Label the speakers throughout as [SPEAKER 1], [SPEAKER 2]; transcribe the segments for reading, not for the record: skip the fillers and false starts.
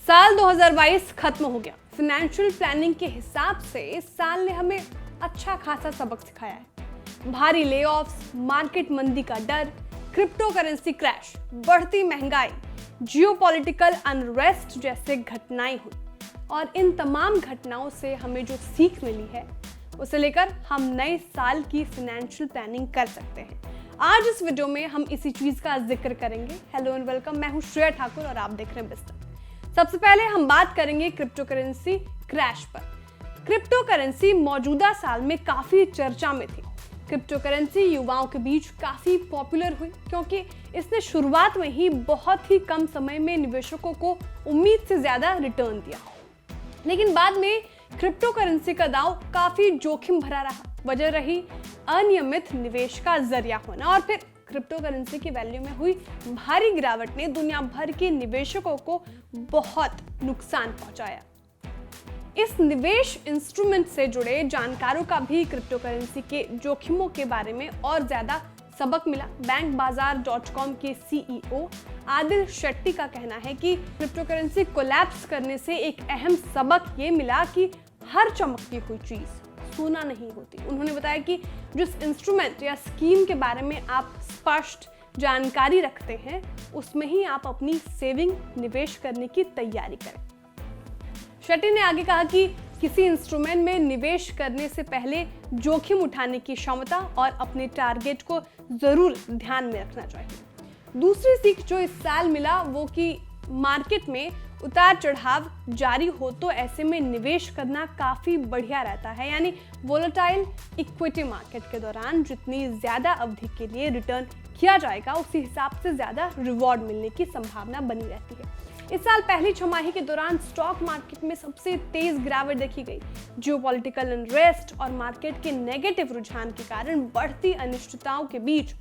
[SPEAKER 1] साल 2022 खत्म हो गया। फाइनेंशियल प्लानिंग के हिसाब से इस साल ने हमें अच्छा खासा सबक सिखाया है। भारी लेऑफ्स, मार्केट मंदी का डर, क्रिप्टो करेंसी क्रैश, बढ़ती महंगाई, जियोपॉलिटिकल अनरेस्ट जैसे घटनाएं हुई और इन तमाम घटनाओं से हमें जो सीख मिली है उसे लेकर हम नए साल की फाइनेंशियल प्लानिंग कर सकते हैं। आज इस वीडियो में हम इसी चीज का जिक्र करेंगे। हेलो एंड वेलकम, मैं हूं श्रेया ठाकुर और आप देख रहे हैं बिस्तर। सबसे पहले हम बात करेंगे क्रिप्टो करेंसी क्रैश पर। क्रिप्टो करेंसी मौजूदा साल में काफी चर्चा में थी। क्रिप्टो करेंसी युवाओं के बीच काफी पॉपुलर हुई क्योंकि इसने शुरुआत में ही बहुत ही कम समय में निवेशकों को उम्मीद से ज्यादा रिटर्न दिया, लेकिन बाद में क्रिप्टो करेंसी का दांव काफी जोखिम भरा रहा। वजह रही अनियमित निवेश का जरिया होना और फिर क्रिप्टो करेंसी की वैल्यू में हुई भारी गिरावट ने दुनिया भर के निवेशकों को बहुत नुकसान पहुंचाया। इस निवेश इंस्ट्रूमेंट से जुड़े जानकारों का भी क्रिप्टो करेंसी के जोखिमों के बारे में और ज्यादा सबक मिला। bankbazaar.com के सीईओ आदिल शेट्टी का कहना है कि क्रिप्टो करेंसी कोलैप्स करने से एक अहम सबक ये मिला कि हर चमकती हुई चीज सोना नहीं होती। उन्होंने बताया कि जिस इंस्ट्रूमेंट या स्कीम के बारे में आप स्पष्ट जानकारी रखते हैं उसमें ही आप अपनी सेविंग निवेश करने की तैयारी करें। शेट्टी ने आगे कहा कि किसी इंस्ट्रूमेंट में निवेश करने से पहले जोखिम उठाने की क्षमता और अपने टारगेट को जरूर ध्यान में रखना चाहिए। दूसरी सीख जो इस साल मिला वो कि मार्केट में उतार चढ़ाव जारी हो तो ऐसे में निवेश करना काफी बढ़िया रहता है। यानी वोलेटाइल इक्विटी मार्केट के दौरान जितनी ज्यादा अवधि के लिए रिटर्न किया जाएगा उसी हिसाब से ज्यादा रिवॉर्ड मिलने की संभावना बनी रहती है। इस साल पहली छमाही के दौरान स्टॉक मार्केट में सबसे तेज गिरावट देखी गई। जियोपॉलिटिकल अनरेस्ट और मार्केट के नेगेटिव रुझान के कारण बढ़ती अनिश्चितताओं के बीच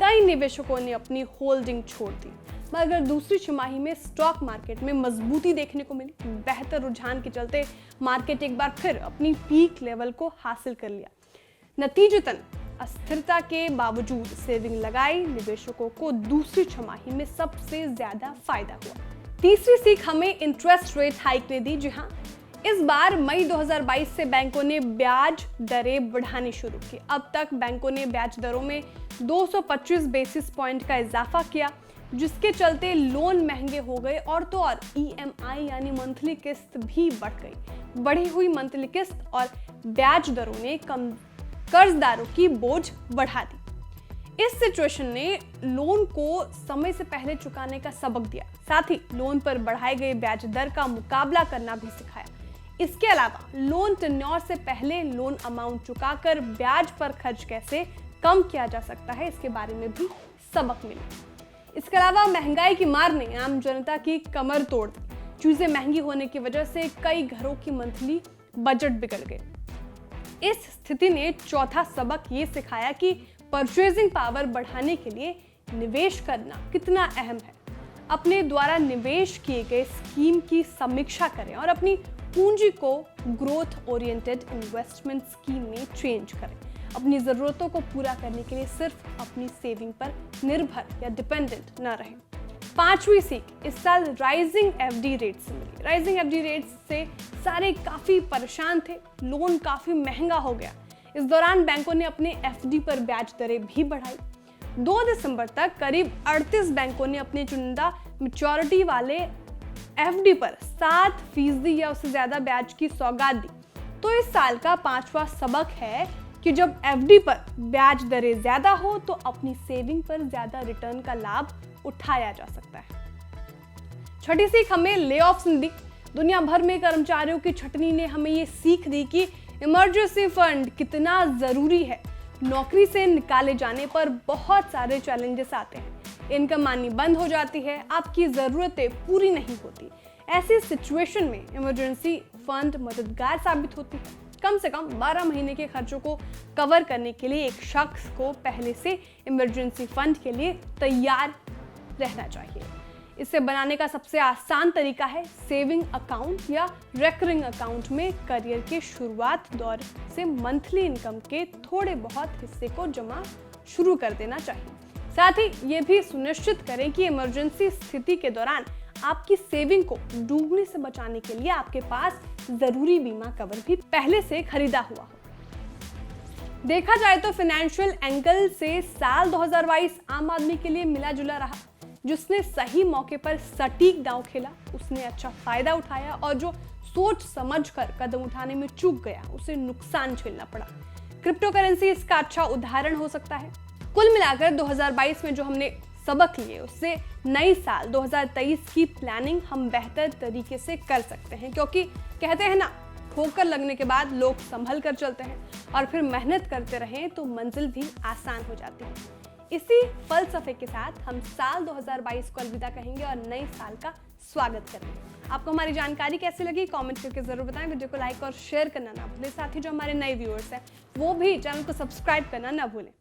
[SPEAKER 1] कई निवेशकों ने अपनी होल्डिंग छोड़ दी, मगर दूसरी छमाही में स्टॉक मार्केट में मजबूती देखने को मिली। बेहतर रुझान के चलते मार्केट एक बार फिर अपनी पीक लेवल को हासिल कर लिया। नतीजतन अस्थिरता के बावजूद सेविंग लगाई निवेशकों को दूसरी छमाही में सबसे ज्यादा फायदा हुआ। तीसरी सीख हमें इंटरेस्ट रेट हाइक ने दी। जी हाँ, इस बार मई 2022 से बैंकों ने ब्याज दरें बढ़ानी शुरू की। अब तक बैंकों ने ब्याज दरों में 225 बेसिस पॉइंट का इजाफा किया, जिसके चलते लोन महंगे हो गए और तो और EMI यानी मंथली किस्त भी बढ़ गई। बढ़ी हुई मंथली किस्त और ब्याज दरों ने कर्जदारों की बोझ बढ़ा दी। इस सिचुएशन ने लोन को समय से पहले चुकाने का सबक दिया, साथ ही लोन पर बढ़ाए गए ब्याज दर का मुकाबला करना भी सिखाया। इसके अलावा लोन टेन्योर से पहले लोन अमाउंट चुकाकर ब्याज पर खर्च कैसे कम किया जा सकता है इसके बारे में भी सबक मिला। इसके अलावा महंगाई की मार ने आम जनता की कमर तोड़ दी। चीजें महंगी होने की वजह से कई घरों की मंथली बजट बिगड़ गए। इस स्थिति ने चौथा सबक ये सिखाया कि परचेजिंग पावर बढ़ाने के लिए निवेश करना कितना अहम है। अपने द्वारा निवेश किए गए स्कीम की समीक्षा करें और अपनी पूंजी को ग्रोथ ओरिएंटेड इन्वेस्टमेंट स्कीम में चेंज करें। अपनी ज़रूरतों को पूरा करने के लिए सिर्फ अपनी सेविंग पर निर्भर या डिपेंडेंट न रहें। पांचवी सीख इस साल राइजिंग FD रेट से मिली। राइजिंग FD रेट से सारे काफ़ी परेशान थे, लोन काफ़ी महंगा हो गया। इस दौरान बैंकों ने अपने FD पर ब्याज दरें भी बढ़ाई। 2 दिसंबर तक करीब 38 बैंकों ने अपने चुनिंदा मैच्योरिटी वाले FD पर 7% या उससे ज्यादा ब्याज की सौगात दी। तो इस साल का पांचवा सबक है कि जब FD पर ब्याज दरें ज्यादा हो तो अपनी सेविंग पर ज्यादा रिटर्न का लाभ उठाया जा सकता है। छठी सीख हमें लेऑफ्स ने दी। दुनिया भर में कर्मचारियों की छटनी ने हमें ये सीख दी कि इमरजेंसी फंड कितना जरूरी है। नौकरी से निकाले जाने पर बहुत सारे चैलेंजेस आते हैं। इनकम आनी बंद हो जाती है, आपकी जरूरतें पूरी नहीं होती। ऐसी सिचुएशन में इमरजेंसी फंड मददगार साबित होती है। कम से कम 12 महीने के खर्चों को कवर करने के लिए एक शख्स को पहले से इमरजेंसी फंड के लिए तैयार रहना चाहिए। इसे बनाने का सबसे आसान तरीका है सेविंग अकाउंट या रेकरिंग अकाउंट में करियर के शुरुआत दौर से मंथली इनकम के थोड़े बहुत हिस्से को जमा शुरू कर देना चाहिए। साथ ही ये भी सुनिश्चित करें कि इमरजेंसी स्थिति के दौरान आपकी सेविंग को डूबने से बचाने के लिए आपके पास जरूरी बीमा कवर भी पहले से खरीदा हुआ हो। देखा जाए तो फाइनेंशियल एंगल से साल 2022 आम आदमी के लिए मिला जुला रहा। जिसने सही मौके पर सटीक दांव खेला उसने अच्छा फायदा उठाया, और जो सोच समझकर कदम उठाने में चूक गया उसे नुकसान झेलना पड़ा। क्रिप्टो करेंसी इसका अच्छा उदाहरण हो सकता है। कुल मिलाकर 2022 में जो हमने सबक लिए उससे नई साल 2023 की प्लानिंग हम बेहतर तरीके से कर सकते हैं, क्योंकि कहते हैं ना, ठोकर लगने के बाद लोग संभल कर चलते हैं, और फिर मेहनत करते रहें तो मंजिल भी आसान हो जाती है। इसी फलसफे के साथ हम साल 2022 को अलविदा कहेंगे और नए साल का स्वागत करेंगे। आपको हमारी जानकारी कैसी लगी कमेंट करके जरूर बताएं। वीडियो को लाइक और शेयर करना ना भूलें। साथ ही जो हमारे नए व्यूअर्स हैं वो भी चैनल को सब्सक्राइब करना ना भूलें।